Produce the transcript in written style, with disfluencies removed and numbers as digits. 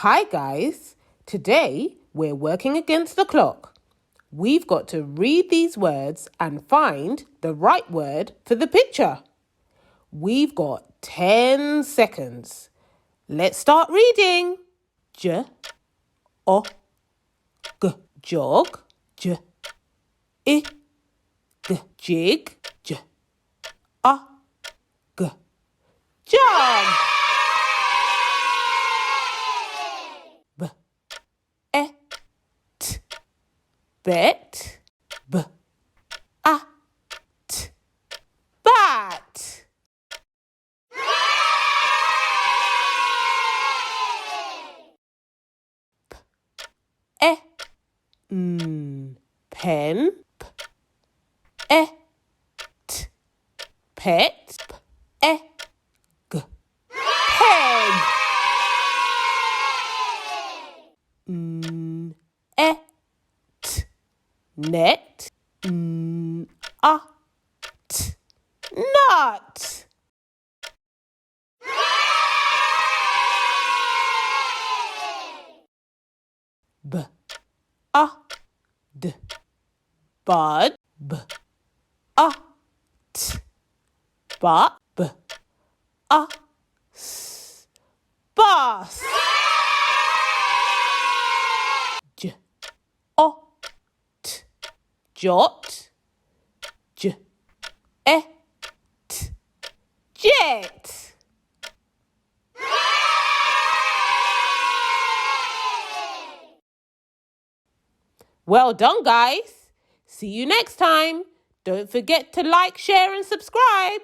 Hi guys, today we're working against the clock. We've got to read these words and find the right word for the picture. We've got 10 seconds. Let's start reading. J, o, g, jog, j, I, g, jig, j, a, g, jog. B, e, t, bet, b, a, t, bat. E, pen, p, e, t, pet, p, e, g, peg. E, t, net, a, t, nut. B, a, d, bud, b, a, t, but, b, a, s, bus. J, o, t, jot, j, e, t, jet. Well done, guys. See you next time. Don't forget to like, share and subscribe.